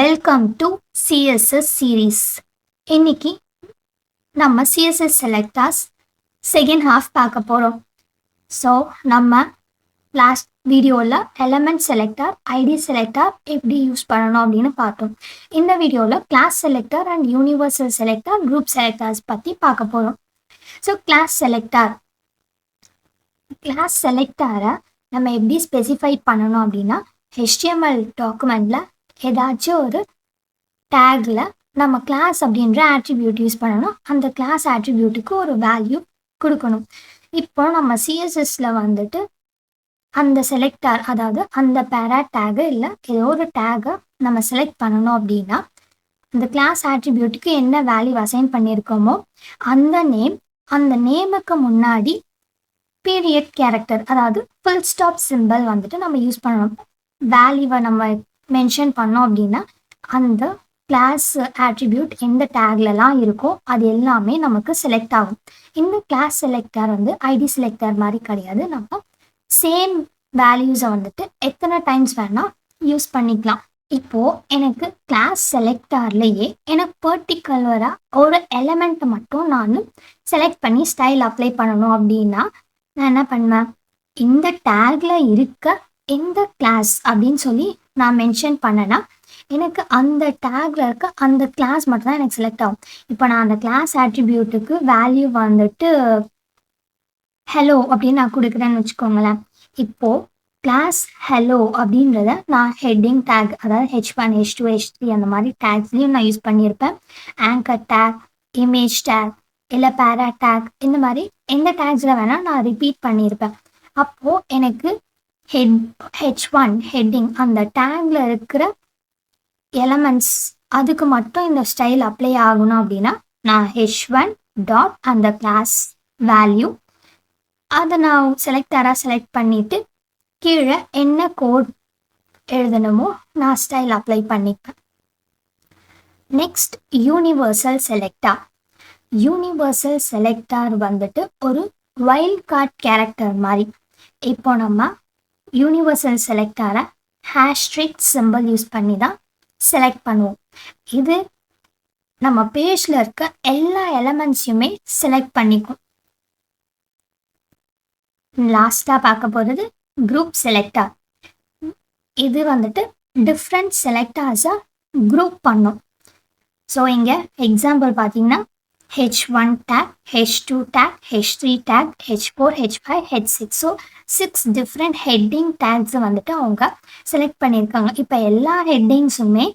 Welcome to CSS series. இன்னைக்கு நம்ம CSS selectors second half பார்க்க போகிறோம். ஸோ நம்ம லாஸ்ட் வீடியோவில் எலமெண்ட் செலக்டர், ஐடி செலக்டர் எப்படி யூஸ் பண்ணணும் அப்படின்னு பார்த்தோம். இந்த வீடியோவில் class selector and universal selector, group selectors பற்றி பார்க்க போகிறோம். ஸோ கிளாஸ் செலக்டரை நம்ம எப்படி ஸ்பெசிஃபை பண்ணணும் அப்படின்னா, HTML டாக்குமெண்ட்டில் ஏதாச்சும் ஒரு டேக்ல நம்ம கிளாஸ் அப்படின்ற ஆட்ரிபியூட் யூஸ் பண்ணணும். அந்த கிளாஸ் ஆட்ரிபியூட்டுக்கு ஒரு வேல்யூ கொடுக்கணும். இப்போ நம்ம சிஎஸ்எஸ்ல வந்துட்டு அந்த செலக்டர், அதாவது அந்த பேரா டேகு இல்லை ஏதோ ஒரு டேகை நம்ம செலக்ட் பண்ணணும் அப்படின்னா, அந்த கிளாஸ் ஆட்ரிபியூட்டுக்கு என்ன வேல்யூ அசைன் பண்ணியிருக்கோமோ அந்த நேமுக்கு முன்னாடி பீரியட் கேரக்டர், அதாவது ஃபுல் ஸ்டாப் சிம்பிள் வந்துட்டு நம்ம யூஸ் பண்ணணும். வேல்யூவை நம்ம மென்ஷன் பண்ணோம் அப்படின்னா அந்த கிளாஸ் ஆட்ரிபியூட் எந்த டேக்லலாம் இருக்கோ அது எல்லாமே நமக்கு செலக்ட் ஆகும். இந்த கிளாஸ் செலக்டர் வந்து ஐடி செலக்டர் மாதிரி கிடையாது. நம்ம சேம் வேல்யூஸை வந்துட்டு எத்தனை டைம்ஸ் வேணால் யூஸ் பண்ணிக்கலாம். இப்போது எனக்கு கிளாஸ் செலக்டர்லேயே எனக்கு பர்டிகுலராக ஒரு எலமெண்ட்டை மட்டும் நான் செலக்ட் பண்ணி ஸ்டைல் அப்ளை பண்ணணும் அப்படின்னா நான் என்ன பண்ணுவேன், இந்த டேக்ல இருக்க எந்த கிளாஸ் அப்படின்னு சொல்லி நான் மென்ஷன் பண்ணேன்னா எனக்கு அந்த டேக்ல இருக்க அந்த கிளாஸ் மட்டும் தான் எனக்கு செலக்ட் ஆகும். இப்போ நான் அந்த கிளாஸ் ஆட்ரிபியூட்டுக்கு வேல்யூ வந்துட்டு ஹலோ அப்படின்னு நான் கொடுக்குறேன்னு வச்சுக்கோங்களேன். இப்போது கிளாஸ் ஹலோ அப்படின்றத நான் ஹெட்டிங் டேக், அதாவது H1, H2, H3 அந்த மாதிரி டேக்ஸ்லையும் நான் யூஸ் பண்ணியிருப்பேன். ஆங்கர் டேக், இமேஜ் டேக், இல்லை பேரா டேக், இந்த மாதிரி எந்த டேக்ஸில் வேணால் நான் ரிப்பீட் பண்ணியிருப்பேன். அப்போது எனக்கு H1 ஹெட்டிங் அந்த டேக்ல இருக்கிற எலமெண்ட்ஸ் அதுக்கு மட்டும் இந்த ஸ்டைல் அப்ளை ஆகணும் அப்படின்னா நான் H1 டாட் அந்த கிளாஸ் வேல்யூ அதை நான் செலக்ட் பண்ணிட்டு கீழே என்ன கோட் எழுதணுமோ நான் ஸ்டைல் அப்ளை பண்ணிப்பேன். நெக்ஸ்ட் யூனிவர்சல் செலக்டர் வந்துட்டு ஒரு வைல்ட் கார்ட் கேரக்டர் மாதிரி. இப்போ நம்ம யூனிவர்சல் செலக்டரை ஹேஷ்ட்ரிக் சிம்பிள் யூஸ் பண்ணி தான் செலக்ட் பண்ணுவோம். இது நம்ம பேஜில் இருக்க எல்லா எலமெண்ட்ஸையுமே செலக்ட் பண்ணிக்கும். லாஸ்ட்டாக பார்க்க போகிறது குரூப் செலக்டர். இது வந்துட்டு டிஃப்ரெண்ட் செலக்டர்ஸை குரூப் பண்ணும். ஸோ இங்கே எக்ஸாம்பிள் பார்த்தீங்கன்னா H1 tag, H2 tag, H3 tag, H4, H5, H6. So 6 different heading டேக்ஸை வந்துட்டு அவங்க செலக்ட் பண்ணியிருக்காங்க. இப்போ எல்லா ஹெட்டிங்ஸுமே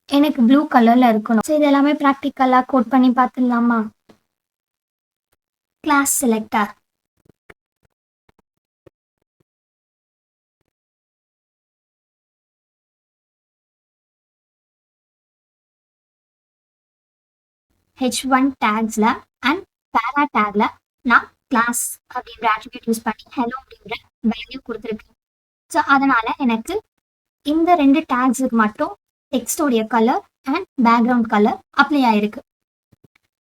எனக்கு ப்ளூ கலரில் இருக்கணும். ஸோ இது எல்லாமே ப்ராக்டிக்கலாக கோட் பண்ணி பார்த்துடலாமா? Class selector. H1 டேக்ஸில் அண்ட் பேரா டேக்ல நான் கிளாஸ் அப்படின்ற ஆட்ரிபியூட் யூஸ் பண்ணி ஹலோ அப்படின்ற வேல்யூ கொடுத்துருக்கேன். ஸோ அதனால் எனக்கு இந்த 2 டேக்ஸுக்கு மட்டும் டெக்ஸ்டோடைய colour and background colour apply ஆயிருக்கு.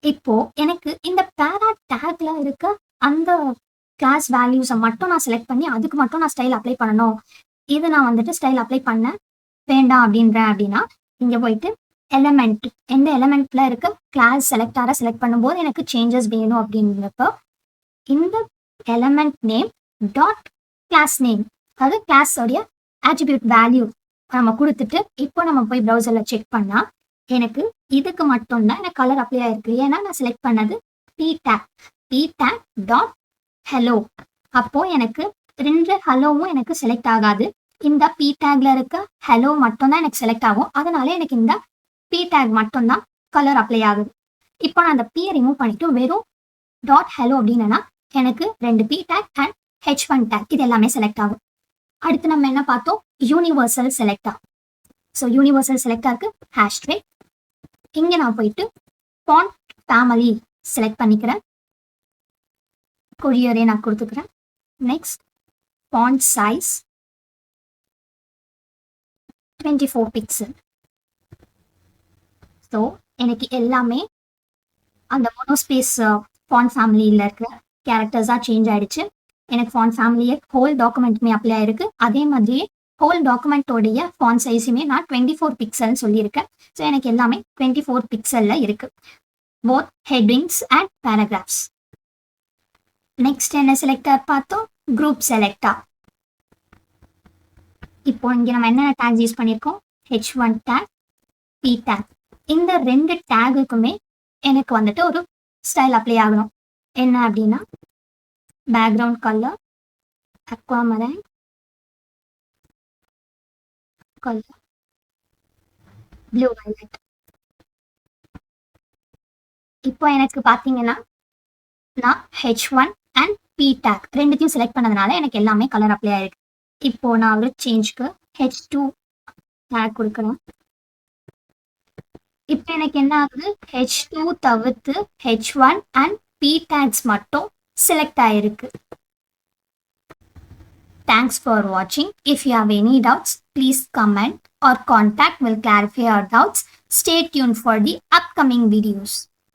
இப்போது எனக்கு இந்த பேரா டேக்ல இருக்க அந்த கிளாஸ் வேல்யூஸை மட்டும் நான் செலக்ட் பண்ணி அதுக்கு மட்டும் நான் ஸ்டைல் அப்ளை பண்ணணும். இது நான் வந்துட்டு ஸ்டைல் அப்ளை பண்ண வேண்டாம் அப்படின்னா இங்கே போயிட்டு எலமெண்ட், எந்த எலமெண்ட்ல இருக்க கிளாஸ் செலக்டரை செலக்ட் பண்ணும்போது எனக்கு சேஞ்சஸ் வேணும் அப்படின்றப்போ இந்த element name dot class name, அதாவது கிளாஸோடைய ஆட்ரிபியூட் வேல்யூ நம்ம கொடுத்துட்டு இப்போ நம்ம போய் ப்ரௌசரில் செக் பண்ணால் எனக்கு இதுக்கு மட்டும்தான் எனக்கு கலர் அப்ளை ஆயிருக்கு. ஏன்னா நான் செலக்ட் பண்ணது பி டேக் டாட் ஹலோ. அப்போது எனக்கு 2 ஹலோவும் எனக்கு செலக்ட் ஆகாது. இந்த பி டேக்ல இருக்க ஹலோ மட்டும்தான் எனக்கு செலக்ட் ஆகும். அதனால எனக்கு இந்த பி டேக் மட்டும்தான் கலர் அப்ளை ஆகுது. இப்போ நான் அந்த பியை ரிமூவ் பண்ணிட்டு வெறும் டாட் ஹலோ அப்படின்னா எனக்கு 2 B take and H1 take இது எல்லாமே செலக்ட் ஆகும். அடுத்து நம்ம என்ன பார்த்தோம், யூனிவர்சல் செலக்டர். ஸோ யூனிவர்சல் செலக்டருக்கு ஹேஷ்ட்ரேக். இங்கே நான் போயிட்டு ஃபாண்ட் ஃபேமிலி செலக்ட் பண்ணிக்கிறேன், கொரியரே நான் கொடுத்துக்கிறேன். Next font size 24 pixel. So எனக்கு எல்லாமே அந்த மோனோஸ்பேஸ் ஃபாண்ட் ஃபேமிலியில் இருக்கிற கேரக்டர்ஸாக சேஞ்ச் ஆகிடுச்சு. எனக்கு ஃபாண்ட் ஃபேமிலியே ஹோல் டாக்குமெண்ட்டுமே அப்ளை ஆகிருக்கு. அதே மாதிரியே ஹோல் டாக்குமெண்ட்டோடைய ஃபாண்ட் சைஸுமே நான் 24 பிக்சல்னு சொல்லியிருக்கேன். ஸோ எனக்கு எல்லாமே 24 பிக்சலில் இருக்குது, both headings and paragraphs. Next என்ன செலக்டர் பார்த்தோம்? Group selector. இப்போ இங்கே நம்ம என்னென்ன டேக்ஸ் யூஸ் பண்ணியிருக்கோம்? H1 take, P take. இந்த 2 டேகுக்குமே எனக்கு வந்துட்டு ஒரு ஸ்டைல் அப்ளை ஆகணும். என்ன அப்படின்னா background colour aquamarine colour blue violet. இப்போ எனக்கு பார்த்தீங்கன்னா நான் H1 அண்ட் P டேக் ரெண்டுத்தையும் செலக்ட் பண்ணதுனால எனக்கு எல்லாமே கலர் அப்ளை ஆயிருக்கு. இப்போ நான் ஒரு சேஞ்சுக்கு H2 டேக் கொடுக்குறேன். இப்போ எனக்கு என்ன ஆகுது? H2 தவிர்த்து H1 அண்ட் P டேக்ஸ் மட்டும் செலக்ட் ஆயிருக்கு. Thanks for watching. If you have any doubts, please comment or contact will clarify your doubts. Stay tuned for the upcoming videos.